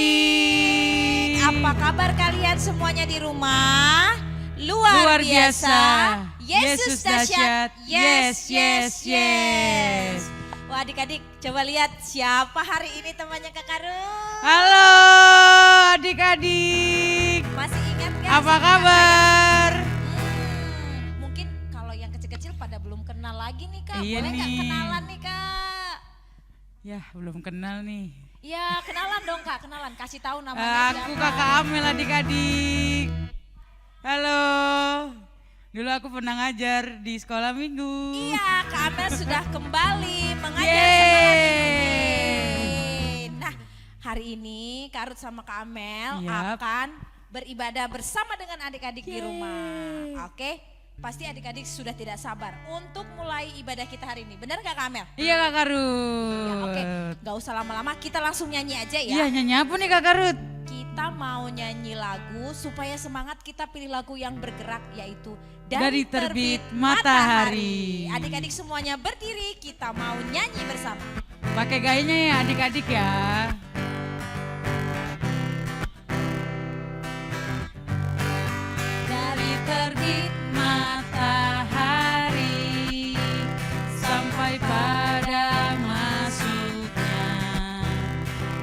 adik-adik. Apa kabar kalian semuanya di rumah? Luar biasa. Yesus dahsyat. Yes, yes, yes. Wah adik-adik coba lihat siapa hari ini temannya Kak Karun. Halo adik-adik. Masih ingat gak? Apa kabar? Mungkin kalau yang kecil-kecil pada belum kenal lagi nih Kak. Iya Boleh gak nih. kenalan nih Kak? Ya belum kenal nih. Ya kenalan dong Kak, kenalan. Kasih tahu namanya Aku siapa. kakak Amel adik-adik. Halo. Dulu aku pernah ngajar di sekolah minggu. Iya, Kak Amel sudah kembali mengajar Yeay. sama adik-adik. Nah, hari ini Kak Ruth sama Kak Amel Yap. akan beribadah bersama dengan adik-adik di rumah. Oke, pasti adik-adik sudah tidak sabar untuk mulai ibadah kita hari ini. Benar gak Kak Amel? Iya Kak Ya, Karut. oke, gak usah lama-lama, kita langsung nyanyi aja Iya ya. nyanyi apa nih Kak Karut? Kita mau nyanyi lagu supaya semangat, kita pilih lagu yang bergerak yaitu Dari Terbit Matahari. Adik-adik semuanya berdiri, kita mau nyanyi bersama. Pakai gayanya ya adik-adik ya. Dari terbit matahari sampai pada masuknya,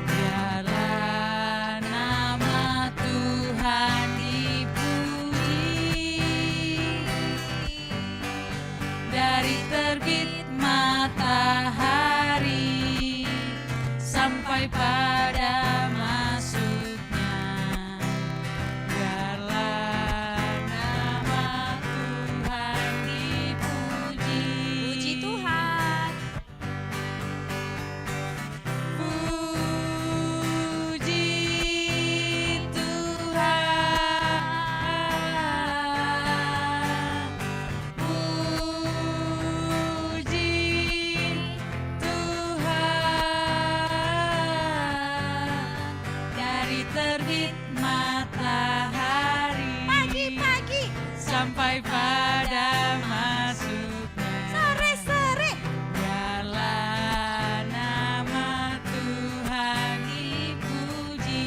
biarlah nama Tuhan dipuji. Dari terbit matahari sampai pada masuknya, biarlah nama Tuhan dipuji. Puji Tuhan. Puji Tuhan. Puji Tuhan. Dari terbit matahari Pagi-pagi, sampai pada masuknya, sore-sore. biarlah nama Tuhan dipuji.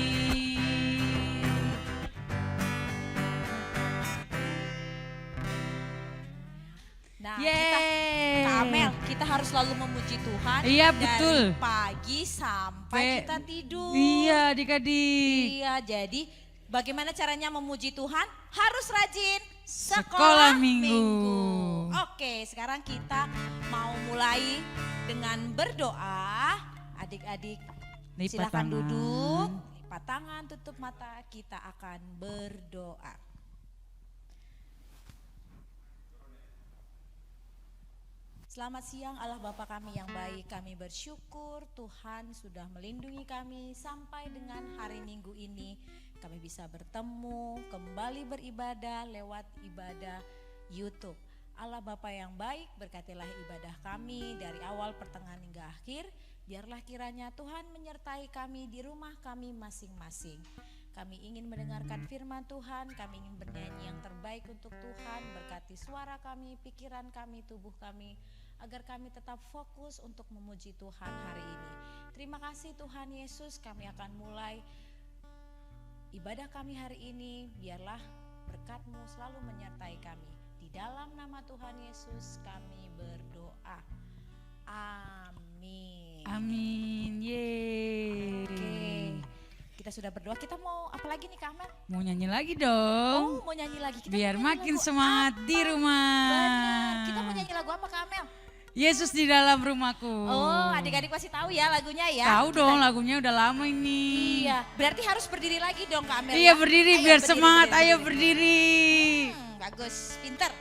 Nah, Yeay. Kak Amel, kita harus selalu memuji Tuhan. Iya, dari betul. pagi sampai kita tidur. Iya adik-adik. Iya, jadi bagaimana caranya memuji Tuhan? Harus rajin Sekolah minggu. Oke, sekarang kita mau mulai dengan berdoa. Adik-adik Lipat silakan tangan. duduk, lipat tangan, tutup mata, kita akan berdoa. Selamat siang Allah Bapa kami yang baik, kami bersyukur Tuhan sudah melindungi kami sampai dengan hari Minggu ini. Kami bisa bertemu, kembali beribadah lewat ibadah YouTube. Allah Bapa yang baik, berkatilah ibadah kami dari awal pertengahan hingga akhir. Biarlah kiranya Tuhan menyertai kami di rumah kami masing-masing. Kami ingin mendengarkan firman Tuhan, kami ingin bernyanyi yang terbaik untuk Tuhan. Berkati suara kami, pikiran kami, tubuh kami, agar kami tetap fokus untuk memuji Tuhan hari ini. Terima kasih Tuhan Yesus, kami akan mulai ibadah kami hari ini. Biarlah berkat-Mu selalu menyertai kami. Di dalam nama Tuhan Yesus kami berdoa. Amin. Amin. Yeay. Oke, kita sudah berdoa. Kita mau apa lagi nih Kak Amel? Mau nyanyi lagi dong. Oh, mau nyanyi lagi. Kita Biar mau nyanyi makin lagu semangat apa? di rumah. Benar. Kita mau nyanyi lagu apa Kak Amel? Yesus di dalam rumahku. Oh, adik-adik pasti tahu ya lagunya ya. Tahu dong, lagunya udah lama ini. Iya, berarti harus berdiri lagi dong Kak Amel. Iya ya? berdiri Ayo, biar berdiri, semangat. berdiri, Ayo berdiri. berdiri. Bagus, pinter.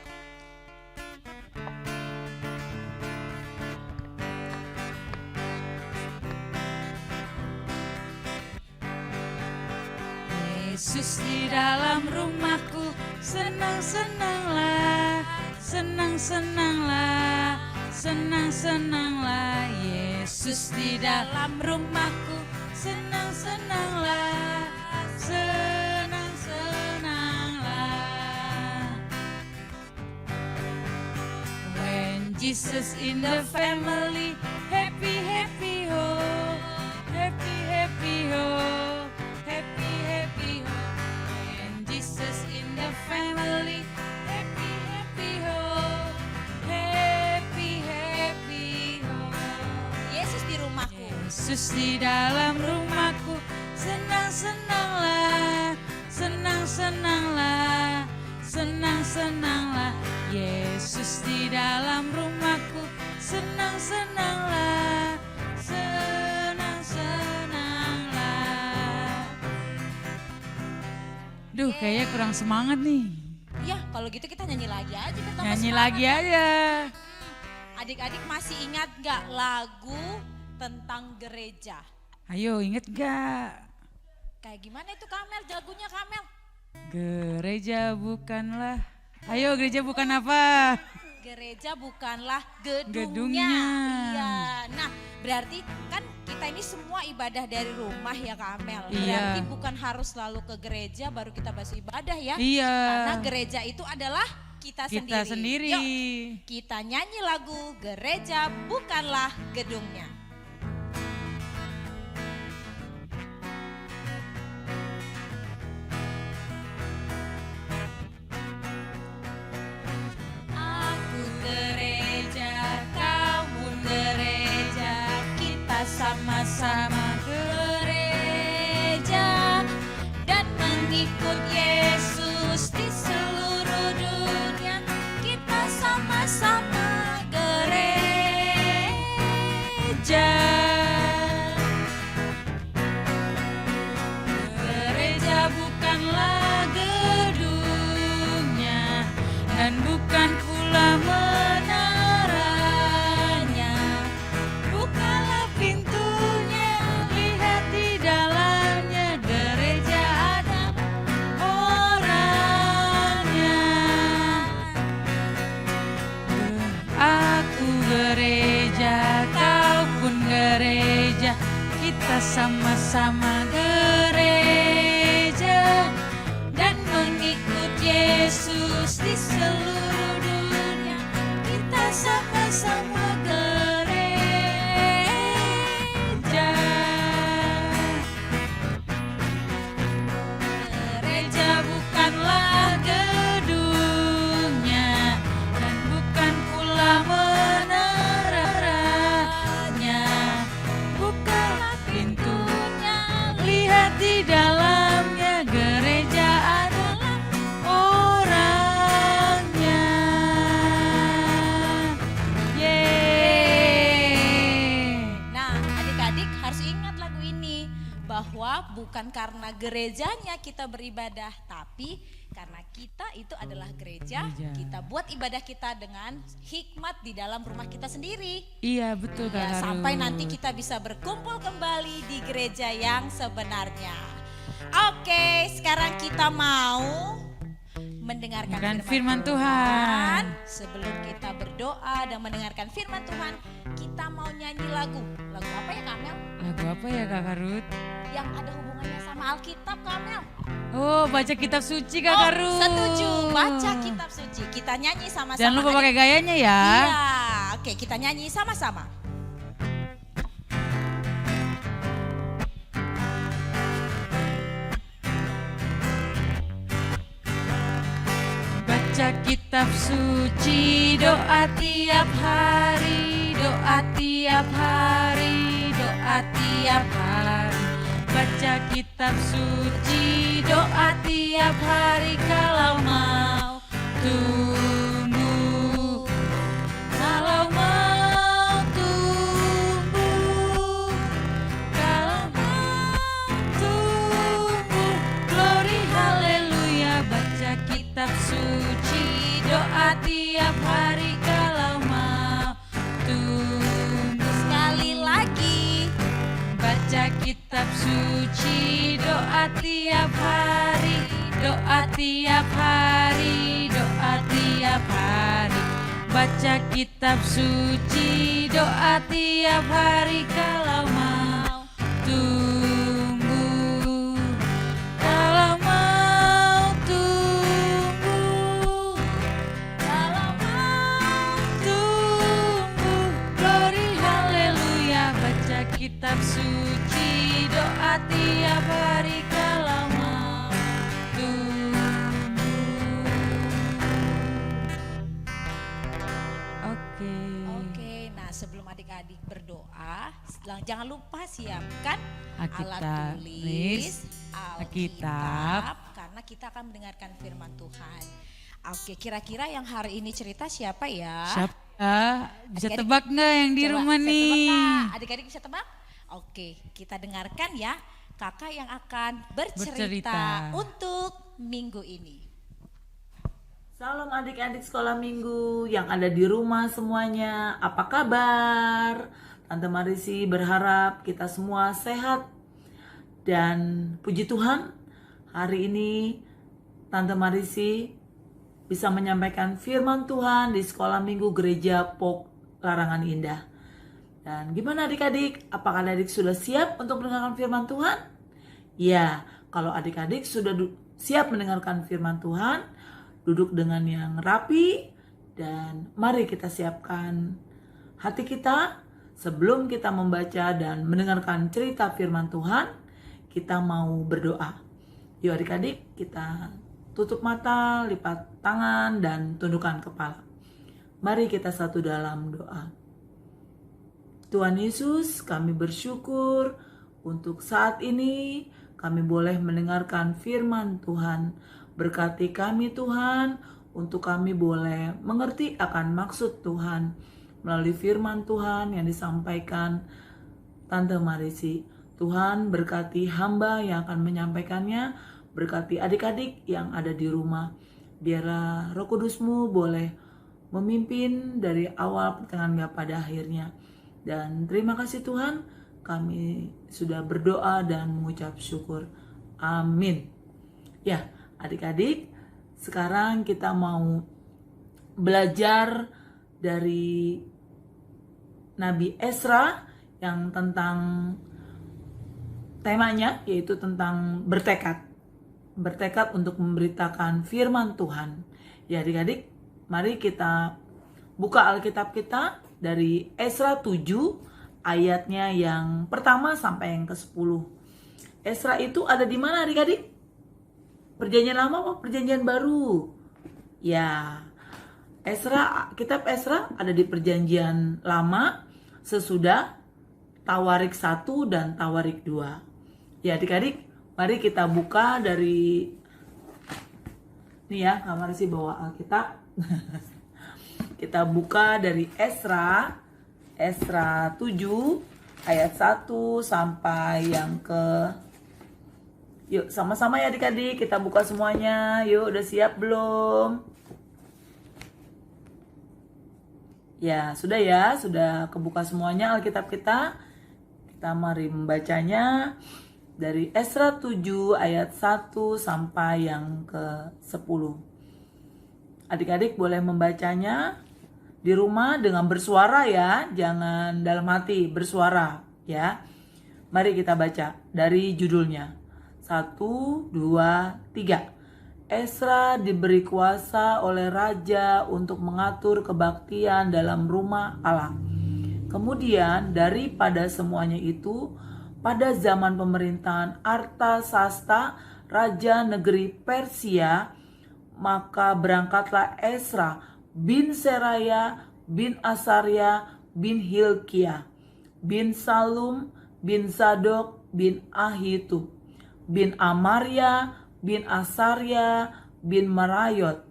Yesus di dalam rumahku, senang-senanglah, senang-senanglah, senang-senanglah. Yesus di dalam rumahku, senang-senanglah, senang-senanglah. When Jesus in the family, happy, happy, ho, happy, happy, ho. Yesus di dalam rumahku. Senang-senanglah, senang-senanglah, senang-senanglah. Yesus di dalam rumahku. Senang-senanglah, senang-senanglah. Duh, kayaknya kurang semangat nih. Ya, kalau gitu kita nyanyi lagi aja. biar tambah Nyanyi semangat. lagi aja. Adik-adik masih ingat gak lagu tentang gereja? Ayo, inget gak? Kayak gimana itu Kamel, lagunya Kamel? Gereja bukanlah. Ayo, gereja bukan apa? Gereja bukanlah gedungnya. Gedungnya. Iya. Nah, berarti kan kita ini semua ibadah dari rumah ya Kamel. Iya. Berarti bukan harus selalu ke gereja baru kita bahas ibadah ya. Iya. Karena gereja itu adalah kita sendiri. Yuk, kita nyanyi lagu Gereja Bukanlah Gedungnya. Aku gereja, kamu gereja, kita sama-sama gereja dan mengikut Yesus di seluruh dunia. Kita sama-sama gereja. Gereja bukanlah gedungnya dan bukan pula menaranya. Bukalah pintunya, lihat di dalamnya. Gereja ada orangnya. Aku gereja, kau pun gereja, kita sama-sama gereja dan mengikut Yesus di seluruh dunia. Kita sama-sama gereja. Gereja bukanlah gedungnya dan bukan pula menaranya. Bukalah pintunya, lihat di dalamnya. Gereja adalah orangnya. Yeay. Nah, adik-adik harus ingat lagu ini, bahwa bukan karena gerejanya kita beribadah, tapi karena kita itu adalah gereja, Gereja. kita buat ibadah kita dengan hikmat di dalam rumah kita sendiri. Iya, betul Kak Ya, Harut. sampai nanti kita bisa berkumpul kembali di gereja yang sebenarnya. Oke, sekarang kita mau mendengarkan Firman Tuhan. Sebelum kita berdoa dan mendengarkan firman Tuhan, kita mau nyanyi lagu. Lagu apa ya Kamel? Lagu apa ya Kak Harut? Yang ada hubungannya sama Alkitab Kamel. Oh, baca kitab suci Kak Harut. Setuju, baca kitab suci. Kita nyanyi sama-sama. Jangan lupa pakai gayanya ya. Iya, oke kita nyanyi sama-sama. Baca kitab suci, doa tiap hari, doa tiap hari, doa tiap hari. Baca kitab suci, doa tiap hari kalau mau tumbuh. Kalau mau tumbuh, kalau mau tumbuh, glory haleluya. Baca kitab suci, doa tiap hari kalau mau tumbuh. Sekali lagi. Baca kitab suci, doa tiap hari, doa tiap hari, doa tiap hari. Baca kitab suci, doa tiap hari kalau mau tumbuh. Kalau mau tumbuh, kalau mau tumbuh, glory haleluya. Baca kitab suci, doa tiap hari kalau mau tumbuh. Oke. Oke, nah sebelum adik-adik berdoa, Jangan lupa siapkan alat Alkitab, tulis, Alkitab. Alkitab, karena kita akan mendengarkan firman Tuhan. Oke, kira-kira yang hari ini cerita siapa ya? Siapa? Bisa Adik-adik, tebak nggak yang di coba, rumah bisa tebak nih? nggak? Adik-adik bisa tebak? Oke, kita dengarkan ya kakak yang akan bercerita Bercerita. untuk minggu ini. Salam adik-adik sekolah minggu yang ada di rumah semuanya. Apa kabar? Tante Marisi berharap kita semua sehat. Dan puji Tuhan, hari ini Tante Marisi bisa menyampaikan firman Tuhan di sekolah minggu gereja POK Larangan Indah. Dan gimana adik-adik? Apakah adik sudah siap untuk mendengarkan firman Tuhan? Ya, kalau adik-adik sudah siap mendengarkan firman Tuhan, duduk dengan yang rapi dan mari kita siapkan hati kita sebelum kita membaca dan mendengarkan cerita firman Tuhan. Kita mau berdoa. Yuk adik-adik, kita tutup mata, lipat tangan dan tundukkan kepala. Mari kita satu dalam doa. Tuhan Yesus, kami bersyukur untuk saat ini kami boleh mendengarkan firman Tuhan. Berkati kami Tuhan, untuk kami boleh mengerti akan maksud Tuhan melalui firman Tuhan yang disampaikan Tante Marisi. Tuhan berkati hamba yang akan menyampaikannya, berkati adik-adik yang ada di rumah. Biarlah Roh Kudus-Mu boleh memimpin dari awal pertengahan hingga pada akhirnya. Dan terima kasih Tuhan, kami sudah berdoa dan mengucap syukur. Amin. Ya, adik-adik, sekarang kita mau belajar dari Nabi Ezra yang tentang temanya yaitu tentang bertekad. Bertekad untuk memberitakan firman Tuhan. Ya adik-adik, mari kita buka Alkitab kita dari Ezra 7 ayatnya yang pertama sampai yang ke-10. Ezra itu ada di mana adik-adik? Perjanjian lama apa perjanjian baru? Ya, kitab Ezra ada di perjanjian lama sesudah Tawarik 1 dan Tawarik 2. Ya adik-adik, mari kita buka dari nih ya, kamar sih bawa Alkitab. Kita buka dari Ezra 7 ayat 1 sampai yang ke. Yuk sama-sama ya adik-adik, kita buka semuanya. Yuk, udah siap belum? Ya, sudah kebuka semuanya Alkitab kita. Kita mari membacanya dari Ezra 7 ayat 1 sampai yang ke-10. Adik-adik boleh membacanya di rumah dengan bersuara ya, jangan dalam hati, bersuara ya. Mari kita baca dari judulnya. 1, 2, 3. Ezra diberi kuasa oleh raja untuk mengatur kebaktian dalam rumah Allah. Kemudian daripada semuanya itu, pada zaman pemerintahan Artasasta, raja negeri Persia, maka berangkatlah Ezra bin Seraya bin Asaria bin Hilkiah bin Salum bin Zadok bin Ahitub bin Amaria bin Asaria bin Merayot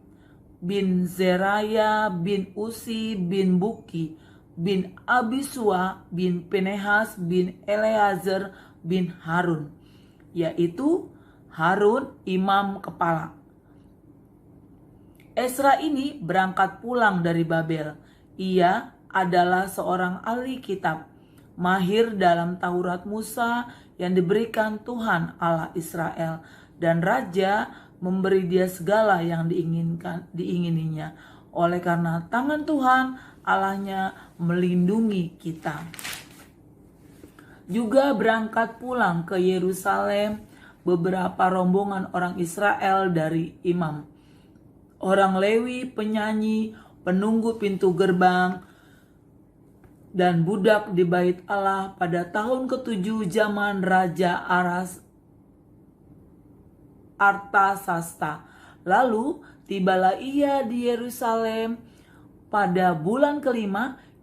bin Zeraya bin Usi bin Buki bin Abisua bin Pinehas bin Eleazar bin Harun, yaitu Harun imam kepala. Ezra ini berangkat pulang dari Babel. Ia adalah seorang ahli kitab, mahir dalam Taurat Musa yang diberikan Tuhan Allah Israel, dan raja memberi dia segala yang diingininya. Oleh karena tangan Tuhan Allahnya melindungi kita. Juga berangkat pulang ke Yerusalem beberapa rombongan orang Israel dari imam, orang Lewi, penyanyi, penunggu pintu gerbang, dan budak di bait Allah pada tahun ke-7 zaman Raja Artasasta. Lalu tibalah ia di Yerusalem pada bulan ke-5,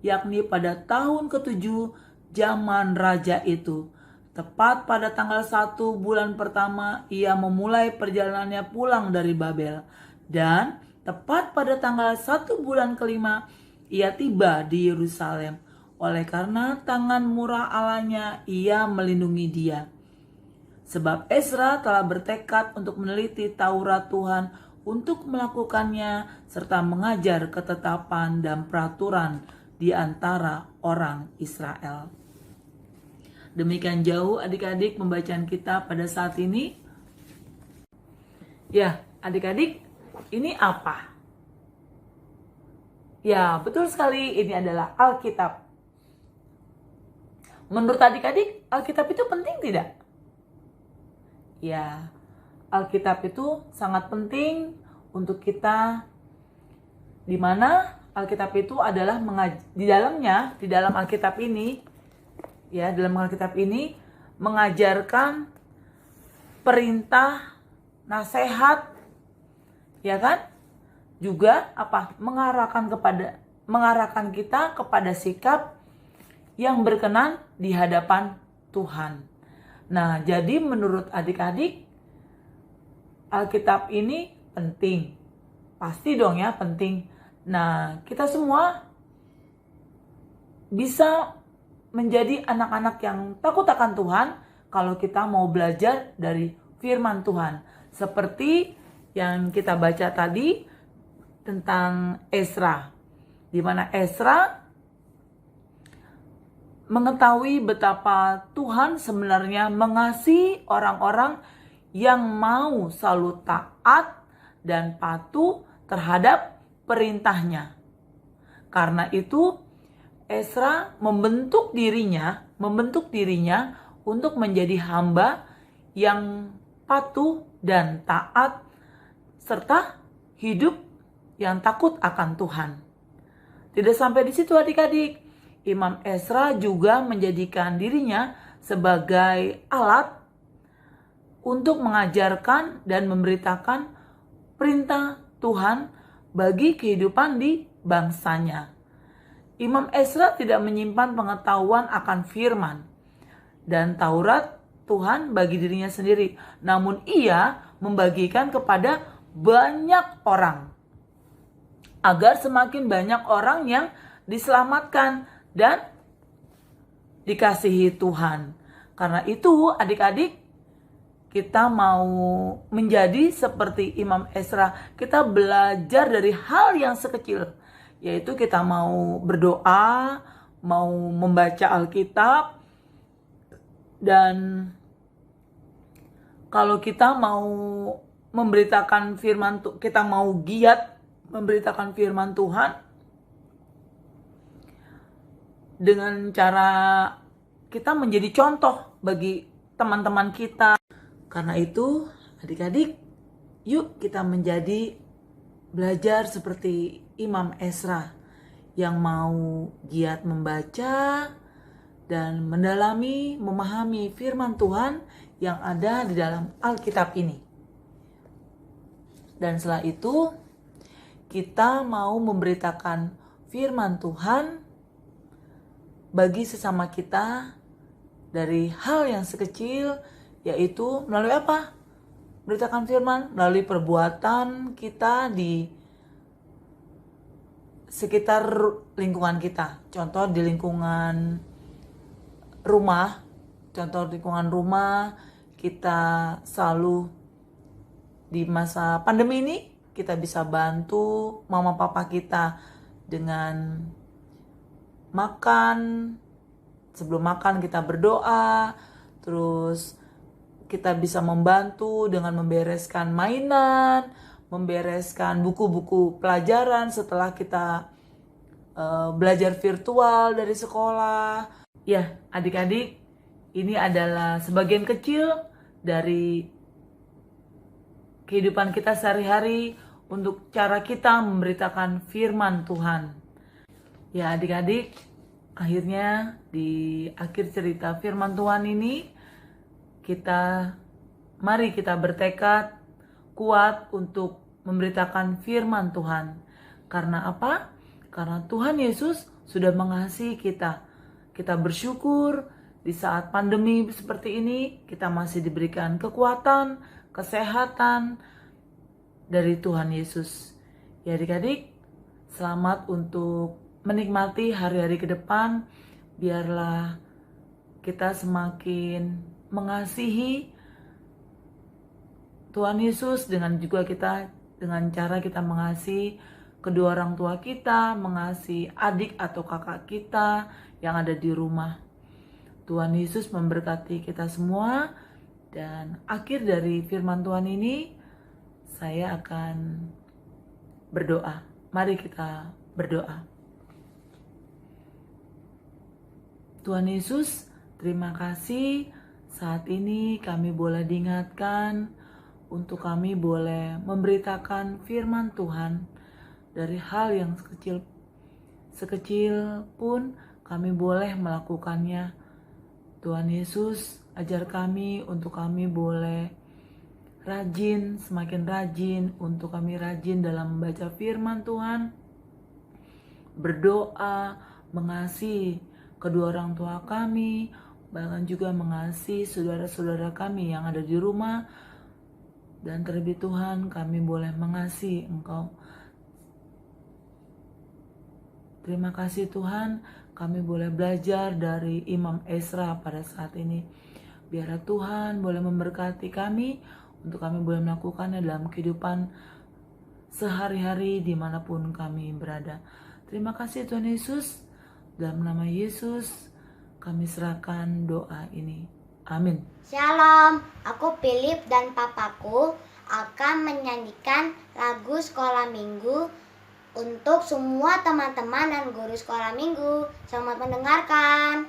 yakni pada tahun ke-7 zaman raja itu. Tepat pada tanggal 1 bulan pertama, ia memulai perjalanannya pulang dari Babel. Dan tepat pada tanggal 1 bulan kelima, ia tiba di Yerusalem. Oleh karena tangan murah Allahnya, ia melindungi dia. Sebab Ezra telah bertekad untuk meneliti Taurat Tuhan, untuk melakukannya, serta mengajar ketetapan dan peraturan di antara orang Israel. Demikian jauh adik-adik pembacaan kita pada saat ini. Ya, adik-adik, ini apa? Ya, betul sekali, ini adalah Alkitab. Menurut adik-adik, Alkitab itu penting tidak? Ya, Alkitab itu sangat penting untuk kita, di mana Alkitab itu adalah di dalam Alkitab ini, ya, dalam Alkitab ini mengajarkan perintah, nasihat, ya kan? Juga apa? Mengarahkan kita kepada sikap yang berkenan di hadapan Tuhan. Nah, jadi menurut adik-adik, Alkitab ini penting. Pasti dong ya, penting. Nah, kita semua bisa menjadi anak-anak yang takut akan Tuhan kalau kita mau belajar dari firman Tuhan. Seperti yang kita baca tadi tentang Ezra, di mana Ezra mengetahui betapa Tuhan sebenarnya mengasihi orang-orang yang mau selalu taat dan patuh terhadap perintahnya. Karena itu Ezra membentuk dirinya untuk menjadi hamba yang patuh dan taat serta hidup yang takut akan Tuhan. Tidak sampai di situ adik-adik, Imam Ezra juga menjadikan dirinya sebagai alat untuk mengajarkan dan memberitakan perintah Tuhan bagi kehidupan di bangsanya. Imam Ezra tidak menyimpan pengetahuan akan firman dan Taurat Tuhan bagi dirinya sendiri, namun ia membagikan kepada banyak orang agar semakin banyak orang yang diselamatkan dan dikasihi Tuhan. Karena itu adik-adik, kita mau menjadi seperti Imam Ezra, kita belajar dari hal yang sekecil, yaitu kita mau berdoa, mau membaca Alkitab, dan kalau kita mau memberitakan firman, kita mau giat memberitakan firman Tuhan dengan cara kita menjadi contoh bagi teman-teman kita. Karena itu adik-adik, yuk kita menjadi belajar seperti Imam Ezra yang mau giat membaca dan mendalami, memahami firman Tuhan yang ada di dalam Alkitab ini. Dan setelah itu kita mau memberitakan firman Tuhan bagi sesama kita dari hal yang sekecil, yaitu melalui apa? Beritakan firman melalui perbuatan kita di sekitar lingkungan kita. Contoh di lingkungan rumah, kita selalu di masa pandemi ini kita bisa bantu mama papa kita dengan makan. Sebelum makan kita berdoa, terus kita bisa membantu dengan membereskan mainan, membereskan buku-buku pelajaran setelah kita belajar virtual dari sekolah. Ya, adik-adik, ini adalah sebagian kecil dari kehidupan kita sehari-hari untuk cara kita memberitakan firman Tuhan. Ya, adik-adik, akhirnya di akhir cerita firman Tuhan ini, mari kita bertekad kuat untuk memberitakan firman Tuhan. Karena apa? Karena Tuhan Yesus sudah mengasihi kita. Kita bersyukur di saat pandemi seperti ini kita masih diberikan kekuatan, kesehatan dari Tuhan Yesus. Ya adik-adik, selamat untuk menikmati hari-hari ke depan. Biarlah kita semakin mengasihi Tuhan Yesus dengan cara kita mengasihi kedua orang tua kita, mengasihi adik atau kakak kita yang ada di rumah. Tuhan Yesus memberkati kita semua. Dan akhir dari firman Tuhan ini, saya akan berdoa. Mari kita berdoa. Tuhan Yesus, terima kasih saat ini kami boleh diingatkan untuk kami boleh memberitakan firman Tuhan dari hal yang sekecil pun kami boleh melakukannya. Tuhan Yesus, ajar kami untuk kami boleh rajin, semakin rajin, untuk kami rajin dalam membaca firman Tuhan, berdoa, mengasihi kedua orang tua kami, bahkan juga mengasihi saudara-saudara kami yang ada di rumah, dan terlebih Tuhan kami boleh mengasihi Engkau. Terima kasih Tuhan, kami boleh belajar dari Imam Ezra pada saat ini. Biarlah Tuhan boleh memberkati kami untuk kami boleh melakukannya dalam kehidupan sehari-hari dimanapun kami berada. Terima kasih Tuhan Yesus. Dalam nama Yesus kami serahkan doa ini. Amin. Shalom, aku Philip dan papaku akan menyanyikan lagu sekolah minggu untuk semua teman-teman dan guru sekolah minggu. Selamat mendengarkan.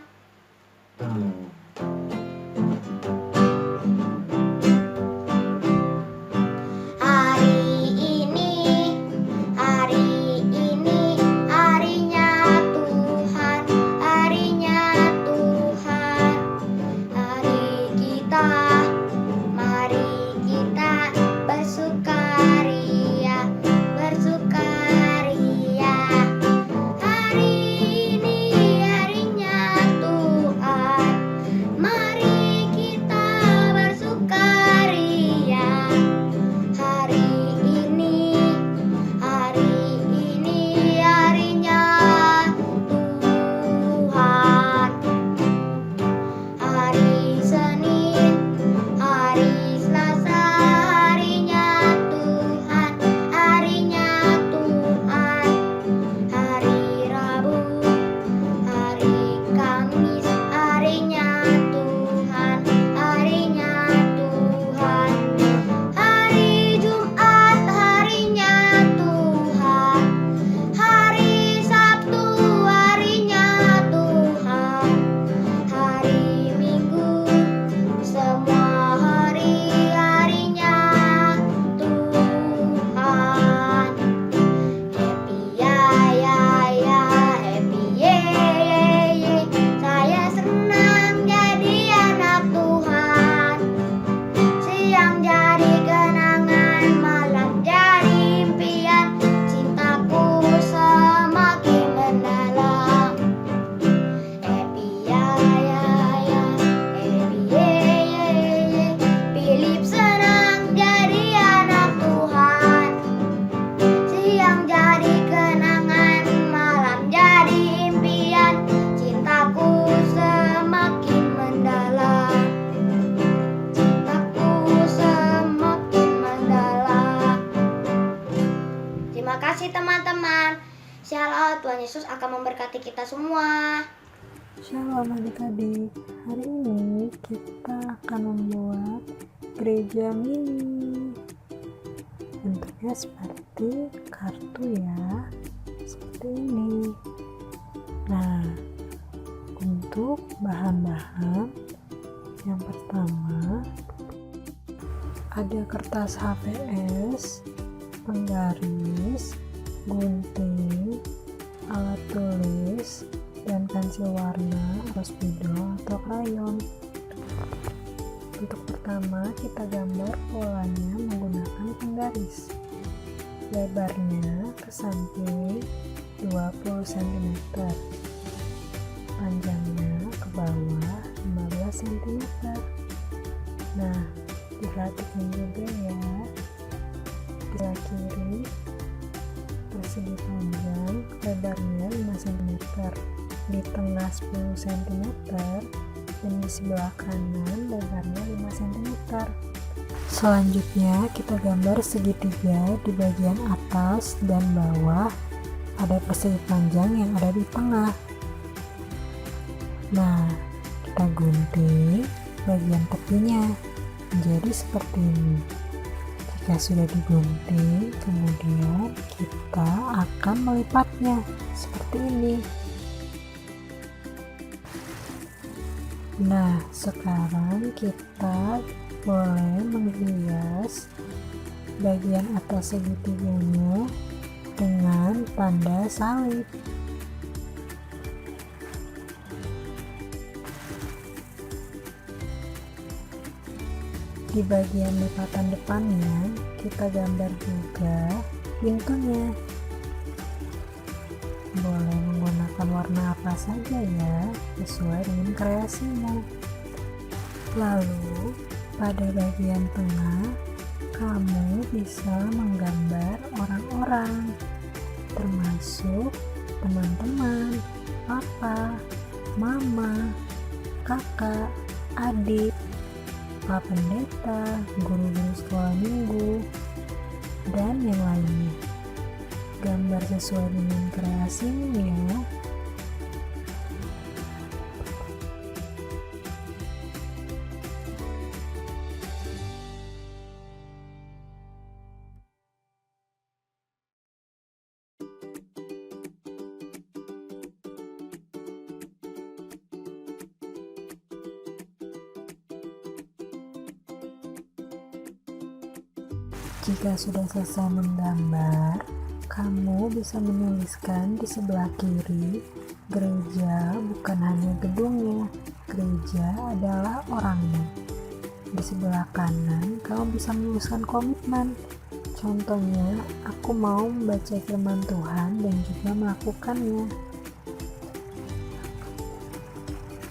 Teman-teman, Shalom, Tuhan Yesus akan memberkati kita semua. Shalom adik-adik, hari ini kita akan membuat gereja mini. Bentuknya seperti kartu ya, seperti ini. Nah, untuk bahan-bahan yang pertama ada kertas HVS, penggaris, gunting, alat tulis, dan pensil warna atau spidol atau krayon. Untuk pertama kita gambar polanya menggunakan penggaris. Lebarnya ke samping 20 cm. panjangnya ke bawah 15 cm. Nah, diperhatikan juga ya, sebelah kiri persegi panjang lebarnya 5 cm, di tengah 10 cm, dan di sebelah kanan lebarnya 5 cm. Selanjutnya kita gambar segitiga di bagian atas dan bawah pada persegi panjang yang ada di tengah. Nah, kita gunting bagian tepinya menjadi seperti ini. Jika sudah digunting, kemudian kita akan melipatnya seperti ini. Nah, sekarang kita boleh menghias bagian atas segitiganya dengan tanda salib. Di bagian lipatan depannya kita gambar juga pintunya. Boleh menggunakan warna apa saja ya, sesuai dengan kreasinya. Lalu pada bagian tengah kamu bisa menggambar orang-orang, termasuk teman-teman, papa, mama, kakak, adik, Pak Pendeta, guru-guru sekolah minggu, dan yang lainnya. Gambar sesuai dengan kreasimu ya. Jika sudah selesai menggambar, kamu bisa menuliskan di sebelah kiri, gereja bukan hanya gedungnya, gereja adalah orangnya. Di sebelah kanan, kamu bisa menuliskan komitmen. Contohnya, aku mau membaca firman Tuhan dan juga melakukannya.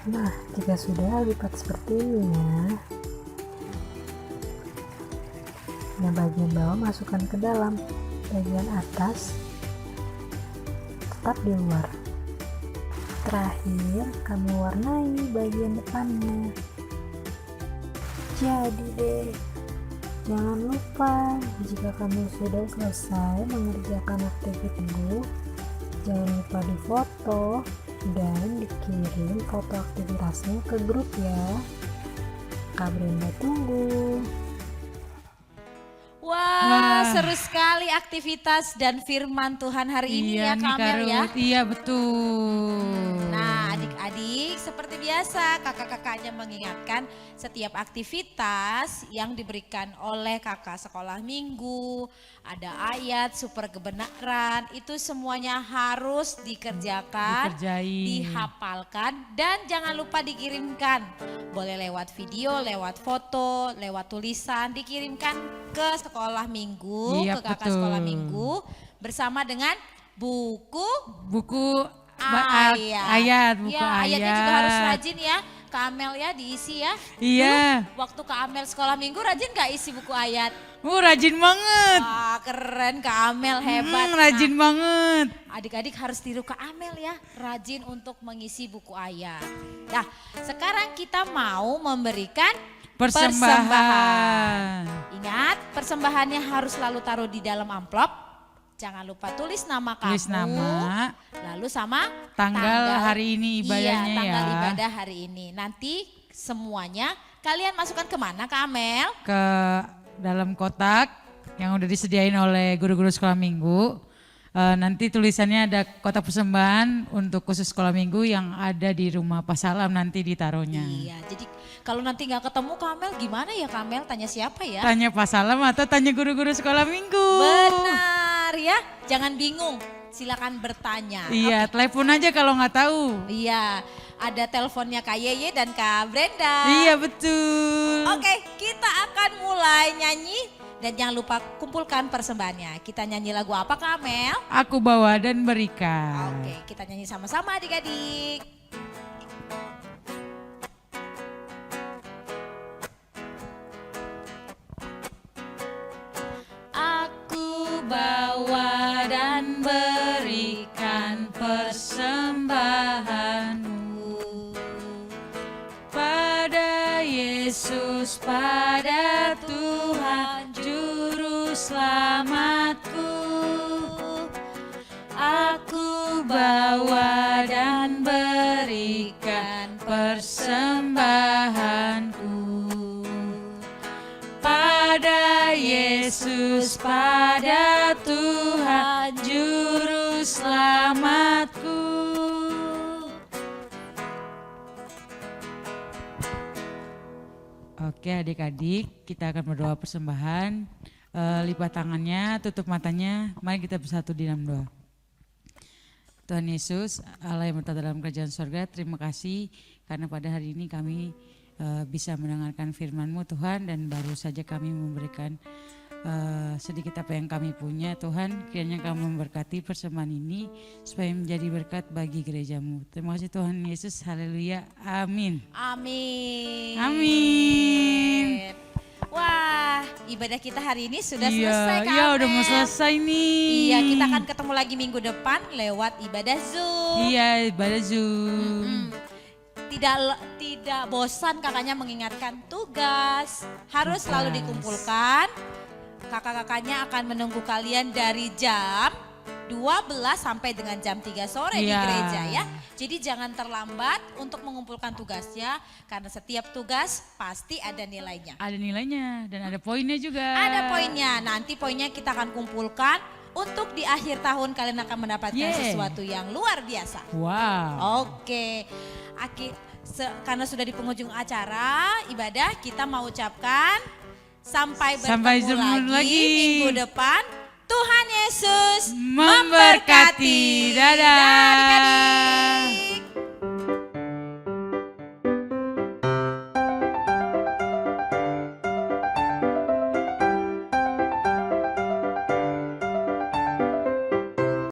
Nah, jika sudah lipat seperti ini ya. Nah, bagian bawah masukkan ke dalam, bagian atas tetap di luar. Terakhir, kamu warnai bagian depannya. Jadi deh, jangan lupa jika kamu sudah selesai mengerjakan aktivitasmu, jangan lupa difoto dan dikirim foto aktivitasnya ke grup ya. Kak Brenda tunggu. Wah, seru sekali aktivitas dan firman Tuhan hari ini ya nih, Kak Amel ya. Ruth. Iya betul. Nah, adik-adik seperti biasa kakak-kakaknya mengingatkan setiap aktivitas yang diberikan oleh kakak sekolah minggu, ada ayat, super kebenaran, itu semuanya harus dikerjakan, Dikerjain. dihafalkan, dan jangan lupa dikirimkan. Boleh lewat video, lewat foto, lewat tulisan, dikirimkan ke sekolah minggu, Iya, ke kakak betul. sekolah minggu bersama dengan buku ayat, buku ya, ayat. ayatnya juga harus rajin ya, Kak Amel ya diisi ya. Iya. Dulu, waktu Kak Amel sekolah minggu rajin gak isi buku ayat? Rajin banget. Wah keren Kak Amel, hebat. Rajin Nah, banget. adik-adik harus tiru Kak Amel ya, rajin untuk mengisi buku ayat. Nah sekarang kita mau memberikan Persembahan. Ingat persembahannya harus selalu taruh di dalam amplop. Jangan lupa tulis nama kamu. Tulis nama. Lalu sama Tanggal hari ini ibadahnya iya, tanggal ya. ibadah hari ini. Nanti semuanya kalian masukkan kemana Kak Amel? Ke dalam kotak yang udah disediain oleh guru-guru sekolah minggu. Nanti tulisannya ada kotak persembahan untuk khusus sekolah minggu yang ada di rumah Pak Salam nanti ditaruhnya. Iya, jadi kalau nanti nggak ketemu Kak Amel gimana ya Kak Amel? Tanya siapa ya? Tanya Pak Salam atau tanya guru-guru sekolah minggu. Benar ya, jangan bingung. Silakan bertanya. Iya, telepon aja kalau nggak tahu. Iya, ada teleponnya Kak Yeye dan Kak Brenda. Iya betul. Oke, kita akan mulai nyanyi dan jangan lupa kumpulkan persembahannya. Kita nyanyi lagu apa Kak Amel? Aku bawa dan berikan. Oke, kita nyanyi sama-sama adik-adik. bawa dan berikan persembahanmu pada Yesus, pada Tuhan Juru Selamatku. Aku bawa dan berikan persembahanku pada Yesus, pada Tuhan Juru Selamatku. Oke adik-adik, kita akan berdoa persembahan. Lipat tangannya, tutup matanya, mari kita bersatu di dalam doa. Tuhan Yesus, Allah yang bertata dalam kerajaan sorga, terima kasih karena pada hari ini kami bisa mendengarkan firman-Mu Tuhan, dan baru saja kami memberikan sedikit apa yang kami punya. Tuhan, kiranya Kamu memberkati persembahan ini supaya menjadi berkat bagi gereja-Mu. Terima kasih Tuhan Yesus, haleluya, amin. Amin. Amin. Wah, ibadah kita hari ini sudah selesai, Kak Iya, udah mau Amel. selesai nih. Iya, kita akan ketemu lagi minggu depan lewat ibadah Zoom. Iya, ibadah Zoom. Tidak bosan kakaknya mengingatkan tugas. Harus selalu dikumpulkan. Kakak-kakaknya akan menunggu kalian dari jam 12 sampai dengan jam 3 sore di Iya. gereja ya. Jadi jangan terlambat untuk mengumpulkan tugasnya karena setiap tugas pasti ada nilainya. Ada nilainya dan ada poinnya juga. Ada poinnya, nanti poinnya kita akan kumpulkan untuk di akhir tahun kalian akan mendapatkan Yeay. sesuatu yang luar biasa. Wow. Oke, karena sudah di penghujung acara ibadah, kita mau ucapkan sampai Sampai bertemu bertemu lagi lagi. minggu depan. Tuhan Yesus Memberkati. Dadah. adik-adik.